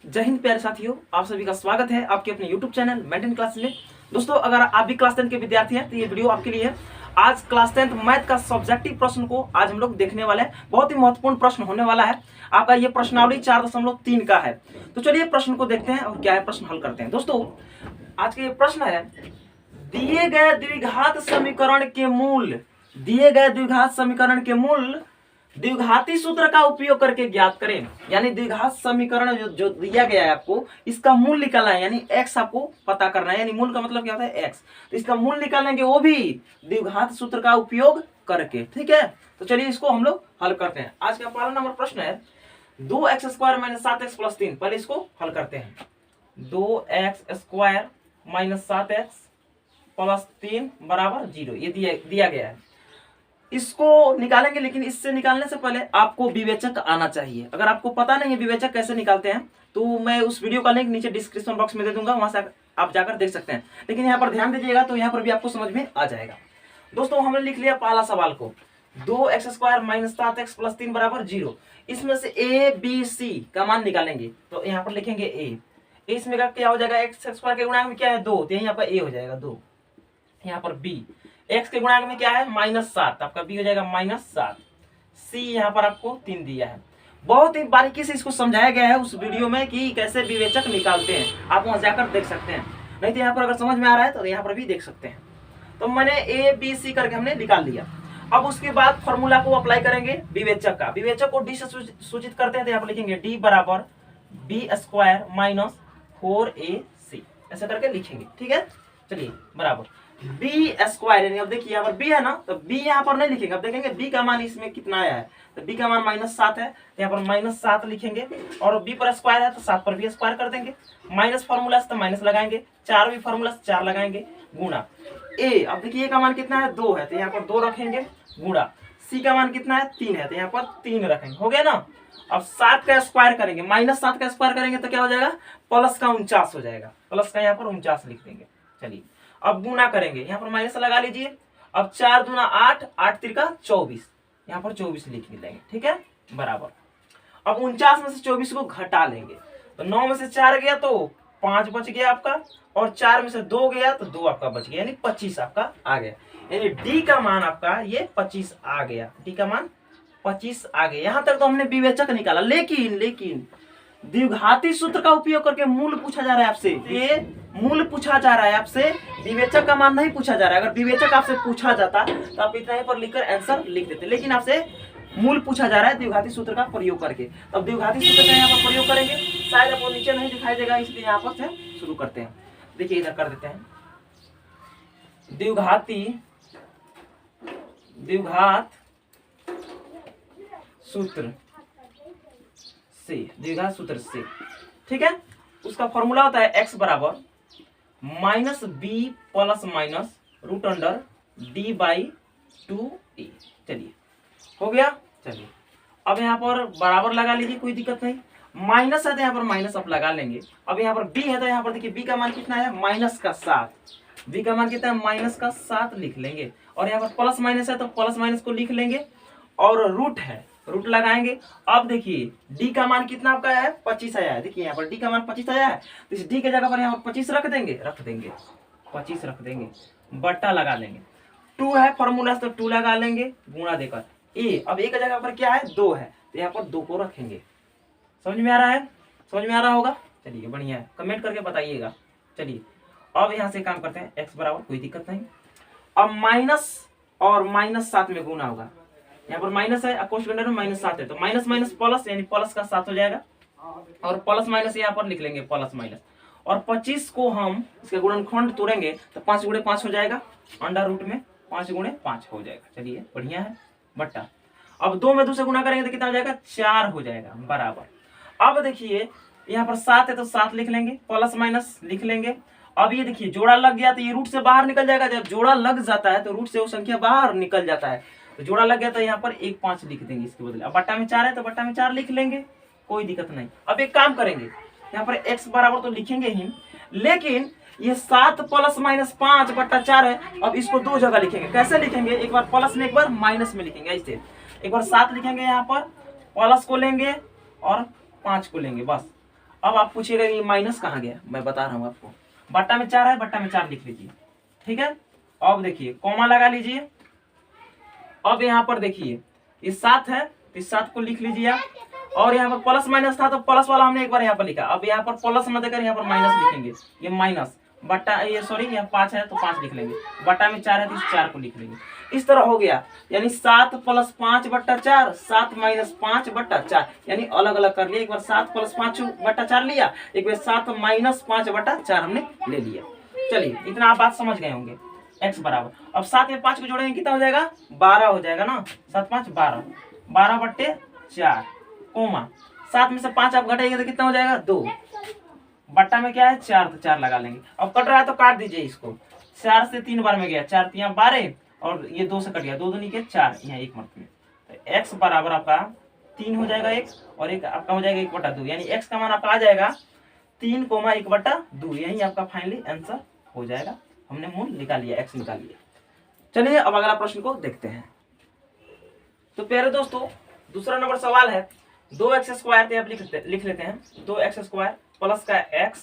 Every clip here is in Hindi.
जय हिंद प्यारे साथियों, आप सभी का स्वागत है आपके अपने YouTube चैनल मेंटेन क्लास में। दोस्तों, अगर आप भी क्लास 10 के विद्यार्थी हैं तो ये वीडियो आपके लिए है। आज क्लास 10 मैथ का सब्जेक्टिव प्रश्न को आज हम लोग देखने वाले हैं। बहुत ही महत्वपूर्ण प्रश्न होने वाला है। आपका ये प्रश्नावली 4.3 का है। तो चलिए प्रश्न को देखते हैं और क्या है प्रश्न हल करते हैं। दोस्तों, आज का ये प्रश्न है, दिए गए द्विघात समीकरण के मूल द्विघाती सूत्र का उपयोग करके ज्ञात करें। यानी द्विघात समीकरण जो दिया गया है आपको, इसका मूल निकालना है, यानी x आपको पता करना है। यानी मूल का मतलब क्या होता है? x। तो इसका मूल निकालेंगे, वो भी द्विघात सूत्र का उपयोग करके। ठीक है, तो चलिए इसको हम लोग हल करते हैं। आज का पहला नंबर प्रश्न है 2x² - 7x + 3। पहले इसको हल करते हैं। 2x² - 7x + 3 = 0। ये दिया गया है। इसको निकालेंगे, लेकिन इससे निकालने से पहले आपको विवेचक आना चाहिए। अगर आपको पता नहीं है विवेचक कैसे निकालते हैं तो मैं उस वीडियो का लिंक नीचे डिस्क्रिप्शन बॉक्स में दे दूंगा, वहां से आप जाकर देख सकते हैं। लेकिन यहाँ पर ध्यान दीजिएगा तो यहाँ पर भी आपको समझ में आ जाएगा। दोस्तों, हमने लिख लिया पहला सवाल को, 2x² - 7x + 3 = 0। इसमें से a b c का मान निकालेंगे। तो यहाँ पर लिखेंगे a। इसमें का क्या हो जाएगा? x² के गुणांक में क्या है? 2। तो यहाँ पर a हो जाएगा 2। यहाँ पर b, x के गुणांक में क्या है? -7। आपका b हो जाएगा -7। c यहाँ पर आपको 3 दिया है। बहुत ही बारीकी से इसको समझाया गया है उस वीडियो में कि कैसे विवेचक निकालते हैं। आप वहां जाकर देख सकते हैं, नहीं तो यहाँ पर अगर समझ में आ रहा है तो यहाँ पर भी देख सकते हैं। तो मैंने a b c करके हमने निकाल लिया। अब उसके बाद फॉर्मूला को अप्लाई करेंगे विवेचक का। विवेचक को d से सूचित करते हैं, तो यहाँ पर लिखेंगे d = b² - 4ac। ऐसा करके लिखेंगे। ठीक है, चलिए बराबर b²। यानी अब देखिए यहाँ पर b है ना, तो b यहाँ पर नहीं लिखेंगे। अब देखेंगे b का मान इसमें कितना आया है, तो b का मान -7 है, तो यहाँ पर -7 लिखेंगे। और b पर स्क्वायर है तो 7 पर भी स्क्वायर कर देंगे। माइनस फॉर्मूला से तो माइनस लगाएंगे, 4 भी फॉर्मूला से 4 लगाएंगे, गुणा a। अब देखिए a का मान कितना है? 2 है, तो यहाँ पर 2 रखेंगे, गुणा c का मान कितना है? 3 है, तो यहाँ पर 3 रखेंगे। हो गया ना। अब 7 का स्क्वायर करेंगे, -7 का स्क्वायर करेंगे तो क्या हो जाएगा? प्लस का 49 हो जाएगा। प्लस का यहाँ पर 49 लिख देंगे। चलिए अब गुना करेंगे, यहाँ पर माइनस लगा लीजिए। अब 4 दूना 8, 8 तिरका 24, यहाँ पर 24 लिख लेंगे। ठीक है, बराबर। अब 49 में से 24 को घटा लेंगे, तो 9 में से 4 गया तो 5 बच गया आपका, और 4 में से 2 गया तो 2 आपका बच गया, यानी 25 आपका आ गया। यानी डी का मान आपका ये 25 आ गया। डी का मान 25 आ गया। यहां तक तो हमने विवेचक निकाला। लेकिन द्विघाती सूत्र का उपयोग करके मूल पूछा जा रहा है आपसे। ये मूल पूछा जा रहा है आपसे, विवेचक का मान नहीं पूछा जा रहा है। अगर विवेचक आपसे पूछा जाता तो आप इतना ही पर लिखकर आंसर लिख देते, लेकिन आपसे मूल पूछा जा रहा है द्विघाती सूत्र का प्रयोग करके। अब द्विघाती सूत्र का यहाँ पर प्रयोग करेंगे, शायद आपको नीचे नहीं दिखाई देगा, इसलिए यहाँ पर से शुरू करते हैं। देखिए इधर कर देते हैं। द्विघात सूत्र से, ठीक है। उसका फॉर्मूला होता है x = -b ± √d/2a। चलिए हो गया। चलिए अब यहाँ पर बराबर लगा लीजिए, कोई दिक्कत नहीं। माइनस है तो यहाँ पर माइनस आप लगा लेंगे। अब यहाँ पर b है तो यहाँ पर देखिए b का मान कितना है? -7। b का मान कितना है? -7 लिख लेंगे। और यहाँ पर प्लस माइनस है तो प्लस माइनस को लिख लेंगे, और रूट है, रूट लगाएंगे। अब देखिए d का मान कितना आपका है? 25 आया है। देखिए यहाँ पर d का मान 25 आया है, तो इस d के जगह पर यहाँ पर 25 रख देंगे, 25 रख देंगे, बट्टा लगा लेंगे। 2 है फॉर्मूला से, तो 2 लगा लेंगे, गुणा देकर a। अब a की जगह पर क्या है? 2 है, तो यहाँ पर 2 को रखेंगे। समझ में आ रहा है? समझ में आ रहा होगा? चलिए बढ़िया है, कमेंट करके बताइएगा। चलिए अब यहाँ से काम करते हैं, x बराबर, कोई दिक्कत नहीं। अब माइनस और -7 में गुना होगा। यहाँ पर माइनस है, कोष्ठ में -7 है, तो माइनस माइनस प्लस, यानी प्लस का 7 हो जाएगा। और प्लस माइनस यहाँ पर लिख लेंगे, प्लस माइनस। और 25 को हम इसके गुणनखंड तोड़ेंगे तो 5 × 5 हो जाएगा, अंडर रूट में 5 × 5 हो जाएगा। चलिए बढ़िया है, बट्टा। अब 2 में 2 से गुना करेंगे तो कितना हो जाएगा? 4 हो जाएगा, बराबर। अब देखिए यहाँ पर 7 है तो 7 लिख लेंगे, प्लस माइनस लिख लेंगे। अब ये देखिए जोड़ा लग गया तो ये रूट से बाहर निकल जाएगा। जब जोड़ा लग जाता है तो रूट से वो संख्या बाहर निकल जाता है, तो जोड़ा लग गया तो यहाँ पर 1 5 लिख देंगे इसके बदले। अब बट्टा में 4 है तो बट्टा में 4 लिख लेंगे, कोई दिक्कत नहीं। अब एक काम करेंगे, यहाँ पर x बराबर तो लिखेंगे ही, लेकिन ये 7 + -5/4 है। अब इसको 2 जगह लिखेंगे। कैसे लिखेंगे? एक बार प्लस में, एक बार माइनस में लिखेंगे। ऐसे एक बार 7 लिखेंगे, यहाँ पर प्लस को लेंगे और 5 को लेंगे, बस। अब आप पूछिएगा ये माइनस कहाँ गया, मैं बता रहा हूँ आपको। बट्टा में 4 है, बट्टा में 4 लिख लीजिए, ठीक है। अब देखिए कॉमा लगा लीजिए। अब यहाँ पर देखिए ये 7 है, तो इस 7 को लिख लीजिए आप। और यहाँ पर प्लस माइनस था तो प्लस वाला हमने एक बार यहाँ पर लिखा, अब यहाँ पर प्लस न देकर यहाँ पर माइनस लिखेंगे। ये माइनस बट्टा, ये सॉरी यहाँ 5 है तो 5 लिख लेंगे, बट्टा में 4 है तो इस 4 को लिख लेंगे। इस तरह हो गया, यानी 7 + 5 बट्टा 4, 7 - 5 बट्टा 4, यानी अलग अलग कर लिया। एक बार 7 + 5 बट्टा 4 लिया, एक बार 7 - 5 बट्टा 4 हमने ले लिया। चलिए इतना आप बात समझ गए होंगे। x बराबर, अब 7 में 5 को जोड़ेंगे कितना हो जाएगा, 12 हो जाएगा ना। 7 - 5 = 12, 12 बट्टे 4, कोमा 7 में से 5 आप घटाइएगा तो कितना हो जाएगा, 2। बट्टा में क्या है 4, तो 4 लगा लेंगे। अब कट रहा है तो काट दीजिए इसको, 4 से 3 बार में गया, 4 × 3 = 12, और ये 2 से कट गया, 2 दूनी के 4, यहाँ 1 मत में। तो x बराबर आपका 3 हो जाएगा, 1 और 1 आपका हो जाएगा 1/2, यानी x का मान आपका आ जाएगा 3, 1/2। यही आपका फाइनली आंसर हो जाएगा। हमने मूल निकाल लिया, x निकाल लिया। चलिए अब अगला प्रश्न को देखते हैं। तो प्यारे दोस्तों दूसरा नंबर सवाल है 2x² आप लिख लेते हैं। 2x² प्लस का x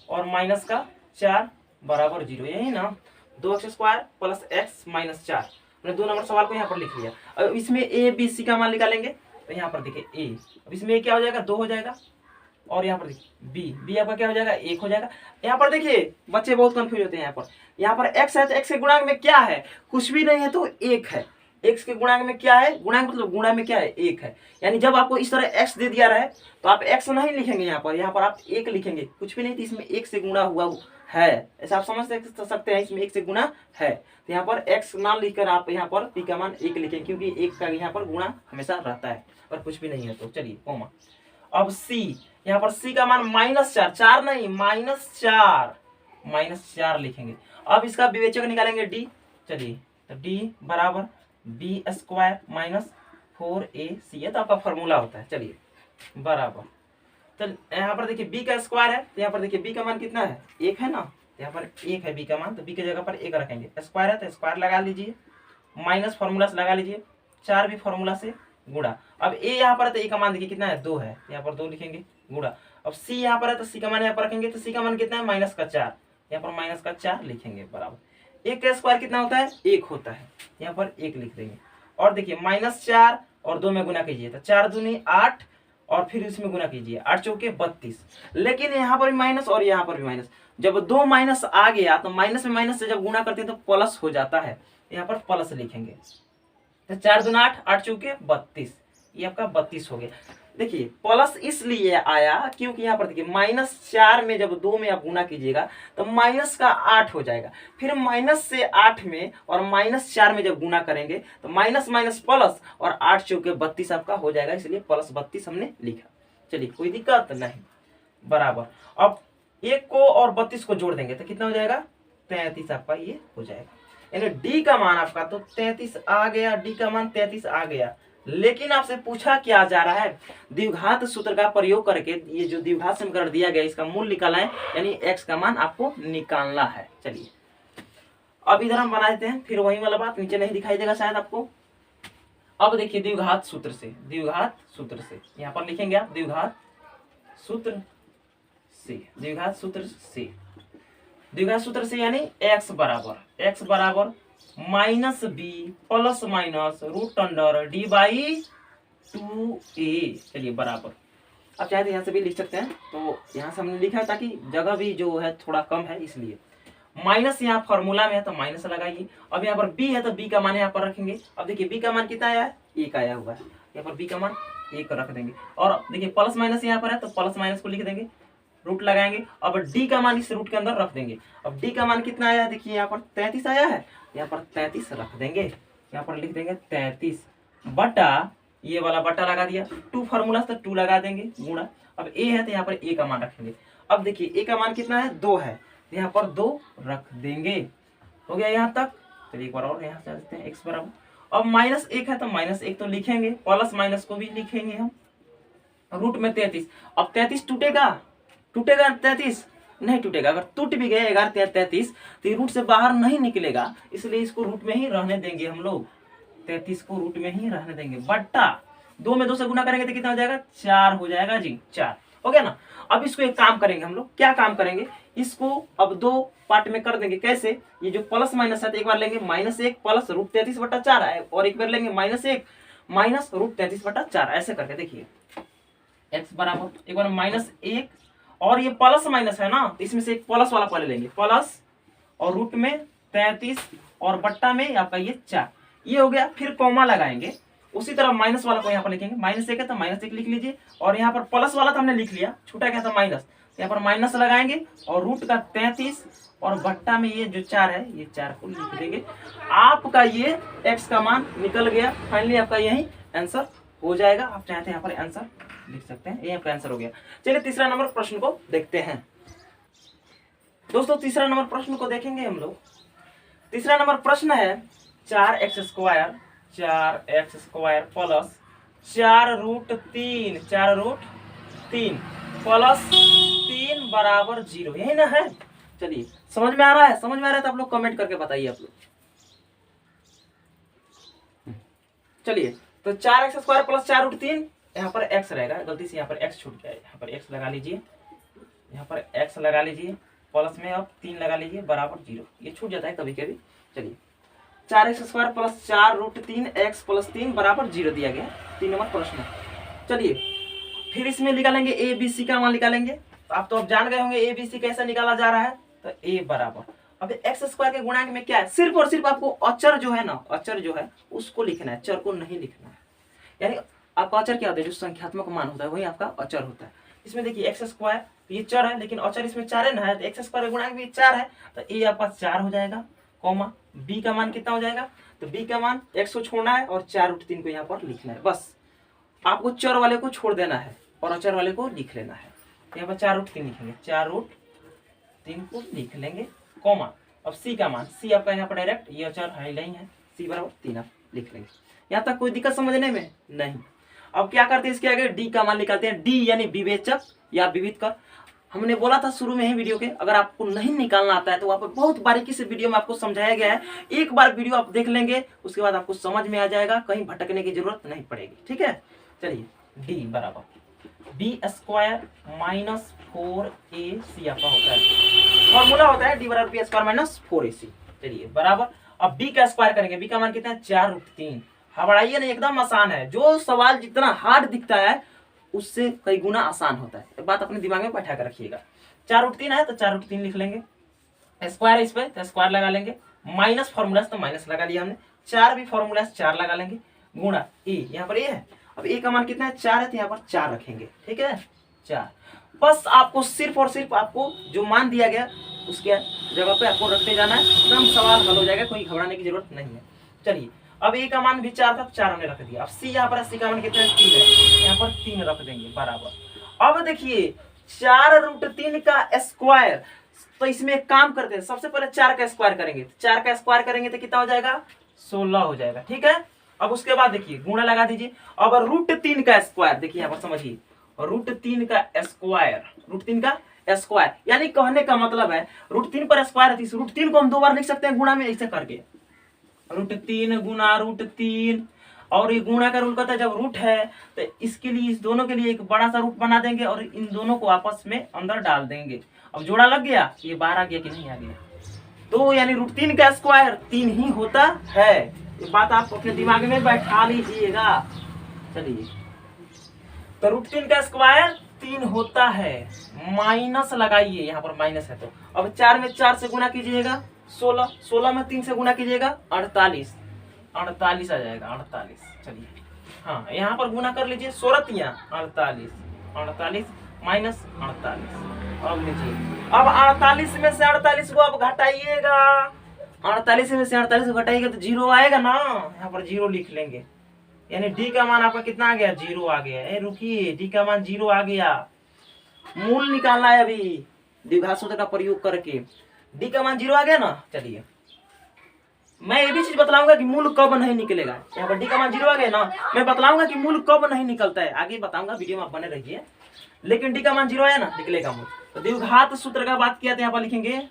और माइनस का 4 बराबर 0, यही ना। 2x² प्लस x माइनस 4, हमने 2 नंबर सवाल को यहाँ पर लिख लिया। अब इसमें a b c का मान निकालेंगे, तो यहाँ पर देखिए a, अब इसमें a क्या हो जाएगा, 2 हो जाएगा, और यहाँ पर देखिए b आपका क्या हो जाएगा, 1 हो जाएगा। यहाँ पर देखिए बच्चे बहुत कंफ्यूज होते हैं। यहाँ पर x है तो x के गुणांक में क्या है, कुछ भी नहीं है तो 1 है। x के गुणांक में क्या है, गुणांक मतलब गुणा में क्या है, 1 है। यानी जब आपको इस तरह x दे दिया रहे तो आप x नहीं लिखेंगे, यहाँ पर आप 1 लिखेंगे, कुछ भी नहीं, तो इसमें 1 से गुणा हुआ है, ऐसा आप समझ सकते हैं। इसमें 1 से गुणा है, तो यहाँ पर x ना लिखकर आप यहाँ पर p का मान 1 लिखेंगे, क्योंकि 1 का यहाँ पर गुणा हमेशा रहता है, और कुछ भी नहीं है। तो चलिए कोमा, अब c, यहाँ पर c का मान -4, 4 नहीं -4 लिखेंगे। अब इसका विवेचक निकालेंगे d। चलिए तो d बराबर b² - 4ac, ये तो आपका फॉर्मूला होता है। चलिए बराबर, चल यहाँ पर देखिए b का स्क्वायर है, तो यहाँ पर देखिए b का मान कितना है, 1 है ना। यहाँ पर 1 है b का मान, तो b की जगह पर 1 रखेंगे। स्क्वायर है तो स्क्वायर लगा लीजिए, माइनस फॉर्मूला से लगा लीजिए, 4 भी फॉर्मूला से गुणा। अब a यहाँ पर है तो a का मान देखिए कितना है, 2 है, यहाँ पर 2 लिखेंगे गुणा। अब c यहाँ पर है तो c का मान यहाँ पर रखेंगे, तो c का मान कितना है, -4, यहाँ पर -4 लिखेंगे बराबर। 1 का स्क्वायर कितना होता है, 1 होता है, यहाँ पर 1 लिख देंगे। और देखिए -4 और 2 में गुना कीजिए तो 4 दूनी 8, और फिर इसमें गुना कीजिए, 8 चौके 32। लेकिन यहाँ पर भी माइनस और यहाँ पर भी माइनस, जब 2 माइनस आ गया तो माइनस में माइनस से जब गुना करते हैं तो प्लस हो जाता है, यहाँ पर प्लस लिखेंगे। तो 4 दूना 8, 8 चौके 32, ये आपका 32 हो गया। देखिए प्लस इसलिए आया क्योंकि यहाँ पर देखिए -4 में जब 2 में आप गुना कीजिएगा तो माइनस का 8 हो जाएगा, फिर माइनस से 8 में और -4 में जब गुना करेंगे तो माइनस माइनस प्लस, और 8 चौके 32 आपका हो जाएगा, इसलिए +32 हमने लिखा। चलिए कोई दिक्कत नहीं, बराबर। अब 1 को और 32 को जोड़ देंगे तो कितना हो जाएगा, 33 आपका ये हो जाएगा। यानी डी का मान आपका तो 33 आ गया, डी का मान 33 आ गया। लेकिन आपसे पूछा क्या जा रहा है, द्विघात सूत्र का प्रयोग करके ये जो द्विघात समीकरण दिया गया इसका मूल निकालना है, यानी x का मान आपको निकालना है। चलिए अब इधर हम बना देते हैं, फिर वही वाला बात नीचे नहीं दिखाई देगा शायद आपको। अब देखिए द्विघात सूत्र से, यहाँ पर लिखेंगे आप द्विघात सूत्र से, यानी x बराबर -b ±√d/2a। चलिए बराबर, अब चाहे तो यहाँ से भी लिख सकते हैं, तो यहाँ से हमने लिखा है ताकि जगह भी जो है थोड़ा कम है, इसलिए माइनस यहाँ फॉर्मूला में है तो माइनस लगाइए। अब यहाँ पर b है तो b का मान यहाँ पर रखेंगे। अब देखिए b का मान कितना आया है, 1 आया हुआ है, यहाँ पर b का मान 1 रख देंगे। और देखिए प्लस माइनस यहाँ पर है तो प्लस माइनस को लिख देंगे, रूट लगाएंगे। अब d का मान इस रूट के अंदर रख देंगे। अब d का मान कितना आया है, देखिए यहाँ पर 33 आया है, यहाँ पर 33 रख देंगे, यहाँ पर लिख देंगे 33 बटा, ये वाला बटा लगा दिया, 2 फॉर्मूला से 2 लगा देंगे गुणा। अब a है तो यहाँ पर a का मान रखेंगे। अब देखिए a का मान कितना है, 2 है, तो यहाँ पर 2 रख देंगे। हो गया यहाँ तक। चलिए एक बार और यहाँ से देते हैं, x बराबर, अब -1 है तो -1 तो लिखेंगे, प्लस माइनस को भी लिखेंगे हम, रूट में 33। अब 33 टूटेगा 33 नहीं टूटेगा। अगर टूट भी गए 33 तो ये रूट से बाहर नहीं निकलेगा, इसलिए इसको रूट में ही रहने देंगे हम लोग, 33 को रूट में ही रहने देंगे। बट्टा 2 में 2 से गुना करेंगे तो कितना हो जाएगा, 4 हो जाएगा जी, 4। हो गया ना। अब इसको एक काम करेंगे हम लोग, क्या काम करेंगे, इसको अब दो पार्ट में कर देंगे। कैसे, ये जो प्लस माइनस है तो एक बार लेंगे -1 प्लस √33/4 है, और एक बार लेंगे -1 माइनस √33/4, ऐसे करके देखिए x बराबर एक बार -1, और ये प्लस माइनस है ना, तो इसमें से एक प्लस वाला पहले लेंगे, प्लस और रूट में 33 और बट्टा में आपका ये 4, ये हो गया। फिर कॉमा लगाएंगे, उसी तरह माइनस वाला को यहाँ पर लिखेंगे, -1 है तो -1 लिख लीजिए, और यहाँ पर प्लस वाला तो हमने लिख लिया, छूटा क्या था माइनस, यहाँ पर माइनस लगाएंगे और रूट का 33 और बट्टा में ये जो 4 है, ये 4 को लिख देंगे। आपका ये x का मान निकल गया। फाइनली आपका यही आंसर हो जाएगा। आप चाहते हैं यहाँ पर आंसर लिख सकते हैं, ये आपका आंसर हो गया। चलिए तीसरा नंबर प्रश्न को देखते हैं दोस्तों। तीसरा नंबर प्रश्न को देखेंगे हम लोग। तीसरा नंबर प्रश्न है 4x² प्लस 4√3 प्लस 3 बराबर 0, यही ना है। चलिए समझ में आ रहा है, समझ में आ रहा है तो आप लोग कमेंट करके बताइए आप लोग। चलिए तो 4x² प्लस 4√3, यहाँ पर x रहेगा, गलती से यहाँ पर x छूट गया, यहाँ पर x लगा लीजिए, यहाँ पर x लगा लीजिए, प्लस में अब 3 लगा लीजिए, बराबर 0, ये छूट जाता है कभी कभी। चलिए 4x² प्लस 4√3 x प्लस 3 बराबर 0 दिया गया, 3 नंबर प्रश्न। चलिए फिर इसमें निकालेंगे a b c का मान निकालेंगे। आप तो अब जान गए होंगे a b c कैसे निकाला जा रहा है, तो a बराबर, अब x² के गुणांक में क्या है, सिर्फ और सिर्फ आपको अचर जो है ना, अचर जो है उसको लिखना है, चर को नहीं लिखना है। यानी आपका अचर क्या होता है, जो संख्यात्मक मान होता है वही आपका अचर होता है। इसमें देखिए x² ये चर है, लेकिन अचर इसमें 4 है ना, तो x² का गुणांक भी 4 है, तो a आपका 4 हो जाएगा, कॉमा b का मान कितना हो जाएगा, तो b का मान x को छोड़ना है और 4√3 को यहाँ पर लिखना है। बस आपको चर वाले को छोड़ देना है और अचर वाले को लिख लेना है। यहाँ पर 4√3 लिखेंगे, 4√3 को लिख लेंगे, कॉमा अब c का मान, c आपका यहाँ पर डायरेक्ट ये अचर है नहीं है, c बराबर 3 आप लिख लेंगे। यहाँ तक कोई दिक्कत समझने में नहीं। अब क्या करते हैं, इसके आगे d का मान निकालते हैं, d यानी विवेचक या विविधकर। हमने बोला था शुरू में ही वीडियो के, अगर आपको नहीं निकालना आता है तो वहाँ पर बहुत बारीकी से वीडियो में आपको समझाया गया है। एक बार वीडियो आप देख लेंगे, उसके बाद आपको समझ में आ जाएगा, कहीं भटकने की जरूरत नहीं पड़ेगी। ठीक है, चलिए d बराबर b² माइनस 4ac आपका होता है, फॉर्मूला होता है d बराबर b² माइनस 4ac। चलिए बराबर, अब b का स्क्वायर करेंगे, b का मान कितना है 4√3। बढ़ाइए नहीं, एकदम आसान है। जो सवाल जितना हार्ड दिखता है उससे कई गुना आसान होता है, एक बात अपने दिमाग में बैठा कर रखिएगा। 4√3 है तो 4√3 लिख लेंगे, स्क्वायर है इस पे तो स्क्वायर लगा लेंगे, माइनस फॉर्मूला तो माइनस लगा लिया हमने, 4 भी फॉर्मूला 4 लगा लेंगे, गुणा ए, यहाँ पर ए है, अब ए का मान कितना है 4 है तो यहाँ पर 4 रखेंगे। ठीक है 4, बस आपको सिर्फ और सिर्फ आपको जो मान दिया गया उसके जगह पे आपको रखते जाना है, एकदम सवाल हल हो जाएगा, कोई घबराने की जरूरत नहीं है। चलिए अब ए का मान भी 4 था, 4 हमने रख दिया। अब सी यहाँ पर, सी का मान कितना है 3 है, यहाँ पर 3 रख देंगे बराबर। अब देखिए 4√3 का स्क्वायर, तो इसमें एक काम करते हैं, सबसे पहले 4 का स्क्वायर करेंगे, 4 का स्क्वायर करेंगे तो कितना हो जाएगा 16 हो जाएगा। ठीक है, अब उसके बाद देखिए गुणा लगा दीजिए। अब √3 का स्क्वायर, देखिए यहाँ पर समझिए, √3 का स्क्वायर, √3 का स्क्वायर यानी कहने का मतलब है √3 पर स्क्वायर है, √3 को हम 2 बार लिख सकते हैं गुणा में, ऐसे करके √3 गुना √3, और ये गुणा का रूल कहता है जब रूट है तो इसके लिए, इस दोनों के लिए एक बड़ा सा रूट बना देंगे और इन दोनों को आपस में अंदर डाल देंगे। अब जोड़ा लग गया, ये बाहर आ गया कि नहीं आ गया, तो यानी √3 का स्क्वायर 3 ही होता है। ये बात आप अपने दिमाग में बैठा लीजिएगा। चलिए तो √3 का स्क्वायर 3 होता है, माइनस लगाइए, यहाँ पर माइनस है तो अब 4 में 4 से गुणा कीजिएगा 16, 16 में 3 से गुणा कीजिएगा 48, 48 आ जाएगा 48। चलिए हाँ यहाँ पर गुणा कर लीजिए, 16 48, 48 माइनस 48। अब लीजिए, अब 48 में से 48 को अब घटाइएगा, 48 में से 48 को घटाइएगा तो 0 आएगा ना, यहाँ पर 0 लिख लेंगे, यानी डी का मान आपका कितना आ गया 0 आ गया। रुकिए, डी का मान 0 आ गया, मूल निकालना है अभी द्विघात सूत्र का प्रयोग करके, डी का मान 0 आ गया ना। चलिए मैं ये भी चीज बतलाऊंगा कि मूल कब नहीं निकलेगा, यहाँ पर डी का मान 0 आ गया ना, मैं बतलाऊंगा कि मूल कब नहीं निकलता है, आगे बताऊंगा, वीडियो में आप बने रहिए। लेकिन डी का मान 0 आया ना, निकलेगा मूल। तो द्विघात सूत्र का बात किया तो यहाँ पर लिखेंगे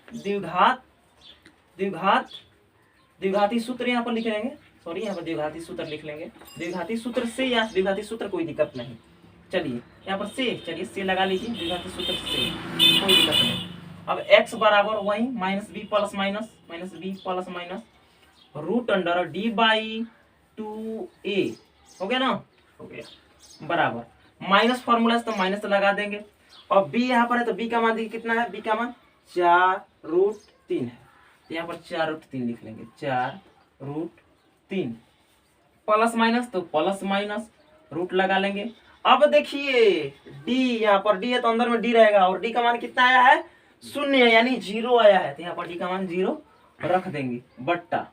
द्विघाती सूत्र यहाँ पर लिख लेंगे, सॉरी यहाँ पर द्विघाती सूत्र लिख लेंगे, द्विघाती सूत्र से या द्विघाती सूत्र कोई दिक्कत नहीं। चलिए यहाँ पर से, चलिए से लगा लीजिए, द्विघात सूत्र से, कोई दिक्कत नहीं। अब x बराबर वही minus B plus minus root under D by 2a, हो गया ना, हो गया बराबर माइनस फॉर्मूला से तो माइनस लगा देंगे। और b यहाँ पर है तो b का मान देखिए कितना है, b का मान 4√3 है, तो यहाँ पर 4√3 लिख लेंगे, 4√3 प्लस माइनस तो प्लस माइनस रूट लगा लेंगे। अब देखिए d, यहाँ पर d है तो अंदर में d रहेगा, और d का मान कितना आया है, 0 यानी 0 आया है, तो यहाँ पर d का मान 0 रख देंगे बट्टा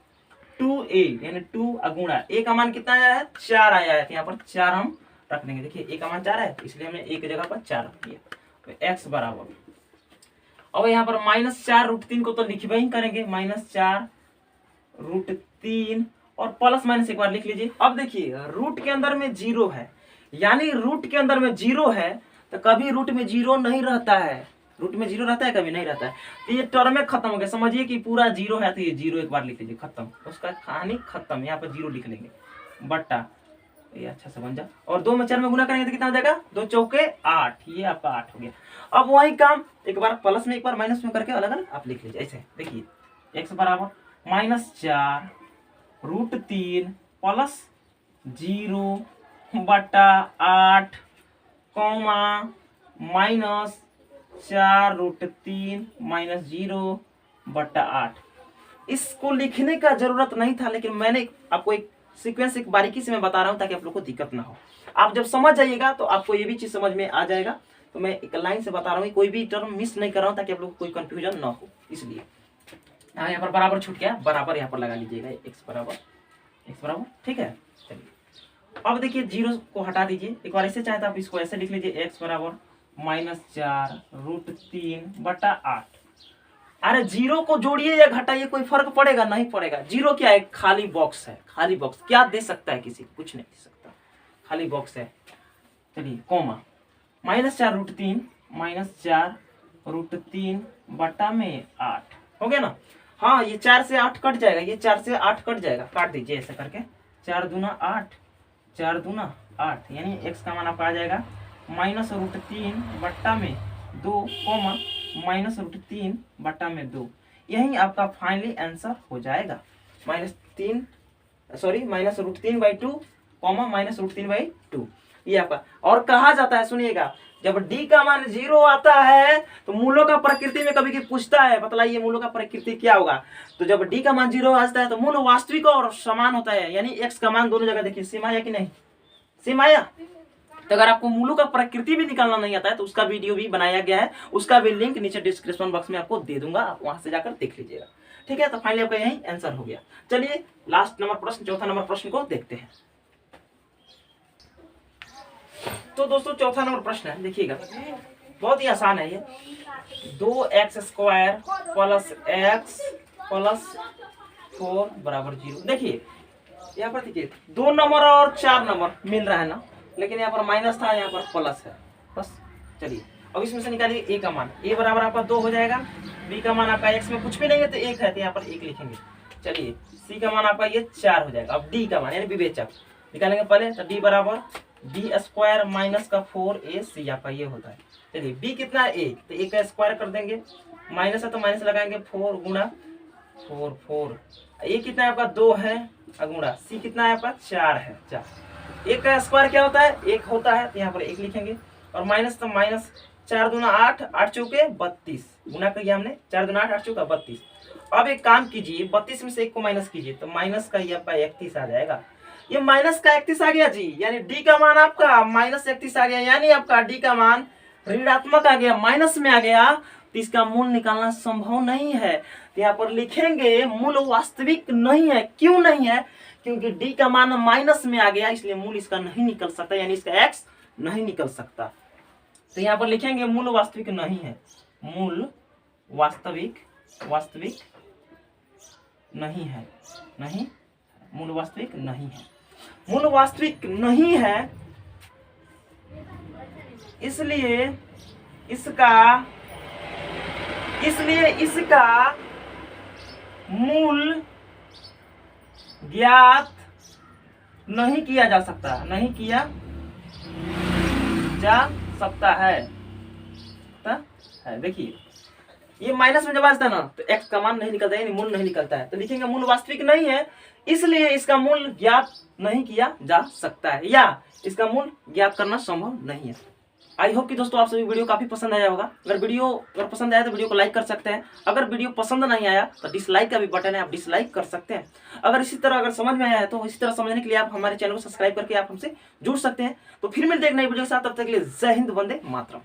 2a यानी 2 गुणा a का मान कितना आया है, 4 आया है, तो यहाँ पर 4 हम रख देंगे। देखिए a का मान 4 है इसलिए हमने एक जगह पर 4 रख दिया, तो x बराबर, अब यहाँ पर -4√3 को तो लिखबे ही करेंगे, -4√3 और प्लस माइनस एक बार लिख लीजिए। अब देखिए रूट के अंदर में 0 है, यानी रूट के अंदर में 0 है तो कभी रूट में 0 नहीं रहता है, रूट में 0 रहता है कभी नहीं रहता है, तो ये टर्म में खत्म हो गया, समझिए कि पूरा 0 है तो ये 0 एक बार लिख लीजिए, खत्म, उसका कहानी खत्म, यहाँ पर 0 लिख लेंगे बट्टा, ये अच्छा से बन जा, और 2 में 4 में गुना करेंगे तो कितना हो जाएगा, 2 चौके 8, ये आपका 8 हो गया। अब वही काम एक बार प्लस में एक बार माइनस में करके अलग अलग आप लिख लीजिए ऐसे, देखिए x बराबर -4√3 प्लस 0 बटा 8 कॉमा -4√3 माइनस 0 बटा 8। इसको लिखने का जरूरत नहीं था, लेकिन मैंने आपको एक सीक्वेंस एक बारीकी से मैं बता रहा हूं ताकि आप लोग को दिक्कत ना हो। आप जब समझ जाइएगा तो आपको ये भी चीज समझ में आ जाएगा, तो मैं एक लाइन से बता रहा हूँ, कोई भी टर्म मिस नहीं कर रहा हूँ ताकि आप लोग को कोई कंफ्यूजन ना हो, इसलिए यहाँ पर बराबर छूट गया, बराबर यहाँ पर लगा लीजिएगा, x बराबर ठीक है। चलिए अब देखिए 0 को हटा दीजिए, एक बार ऐसे चाहे तो आप इसको ऐसे लिख लीजिए, x बराबर -4√3 बटा 8। अरे 0 को जोड़िए या घटाइए कोई फर्क पड़ेगा नहीं पड़ेगा, 0 क्या है, खाली बॉक्स है, खाली बॉक्स क्या दे सकता है, किसी कुछ नहीं दे सकता, खाली बॉक्स है। चलिए कॉमा -4√3 बटा में 8 हो गया ना। हाँ ये 4 से 8 कट जाएगा, ये 4 से 8 कट जाएगा, काट दीजिए ऐसे करके, 4 दूना 8 8, यानी x का मान आपका आ जाएगा -√3 बट्टा में 2 कॉमा -√3 बट्टा में 2, यही आपका फाइनली आंसर हो जाएगा, -√3/2 कॉमा -√3/2, ये आपका। और कहा जाता है, सुनिएगा, जब d का मान 0 आता है तो मूलों का प्रकृति में कभी पूछता है, बतलाइए मूलों का प्रकृति क्या होगा, तो जब d का मान 0 आता है तो मूल वास्तविक और समान होता है, यानी x का मान दोनों जगह देखिए सेम आया कि नहीं, सेम आया। तो अगर आपको मूलों का प्रकृति भी निकालना नहीं आता है तो उसका वीडियो भी बनाया गया है, उसका भी लिंक नीचे डिस्क्रिप्शन बॉक्स में आपको दे दूंगा, आप वहां से जाकर देख लीजिएगा, ठीक है। तो फाइनली आपका यही आंसर हो गया। चलिए लास्ट नंबर प्रश्न, चौथा नंबर प्रश्न को देखते हैं। तो दोस्तों चौथा नंबर प्रश्न है, देखिएगा बहुत ही आसान है ये, 2x² प्लस x प्लस 4 बराबर 0। देखिए यहाँ पर देखिए 2 नंबर और 4 नंबर मिल रहा है ना, लेकिन यहाँ पर माइनस था, यहाँ पर प्लस है बस। चलिए अब इसमें से निकालिए a का मान, a बराबर आपका 2 हो जाएगा, b का मान आपका x में कुछ भी नहीं है तो 1 है, तो यहाँ पर 1 लिखेंगे। चलिए c का मान आपका ये 4 हो जाएगा। अब d का मान यानी विवेचक निकालेंगे पहले, तो d बराबर b² माइनस का 4ac आपका ये होता है। चलिए b कितना है, a, तो a का स्क्वायर कर देंगे, माइनस है तो माइनस लगाएंगे, 4 गुणा 4, a कितना है आपका 2 है, गुणा c कितना है आपका 4 है, 4, एक का स्क्वायर क्या होता है, 1 होता है, तो यहाँ पर 1 लिखेंगे, और माइनस तो माइनस, 4 दूना 8, 8 चौके 32, गुना करिए हमने, 4 दूना 8, 8 चौका 32। अब एक काम कीजिए, 32 में से 1 को माइनस कीजिए, तो माइनस का ये आपका 31 आ जाएगा, ये माइनस का 31 आ गया जी, यानी d का मान आपका -31 आ गया, यानी आपका d का मान ऋणात्मक आ गया, माइनस में आ गया, तो इसका मूल निकालना संभव नहीं है। तो यहाँ पर लिखेंगे मूल वास्तविक नहीं है, क्यों नहीं है, क्योंकि d का मान माइनस में आ गया, इसलिए मूल इसका नहीं निकल सकता, यानी इसका x नहीं निकल सकता। तो यहाँ पर लिखेंगे मूल वास्तविक नहीं है, मूल वास्तविक नहीं है, नहीं, मूल वास्तविक नहीं है, मूल वास्तविक नहीं है, इसलिए इसका मूल ज्ञात नहीं किया जा सकता, नहीं किया जा सकता है। देखिए ये माइनस में जब आ जाता है ना तो x का मान नहीं निकलता है, यानी मूल नहीं निकलता है, तो लिखेंगे मूल वास्तविक नहीं है, इसलिए इसका मूल ज्ञात नहीं किया जा सकता है, या इसका मूल ज्ञात करना संभव नहीं है। आई होप कि दोस्तों आप सभी वीडियो काफी पसंद आया होगा। अगर पसंद आया तो वीडियो को लाइक कर सकते हैं। अगर वीडियो पसंद नहीं आया तो डिसलाइक का भी बटन है, आप डिसलाइक कर सकते हैं। अगर इसी तरह अगर समझ में आया है तो इसी तरह समझने के लिए आप हमारे चैनल को सब्सक्राइब करके आप हमसे जुड़ सकते हैं। तो फिर मिलते हैं एक नई वीडियो के साथ, तब तक के लिए जय हिंद, वंदे मातरम।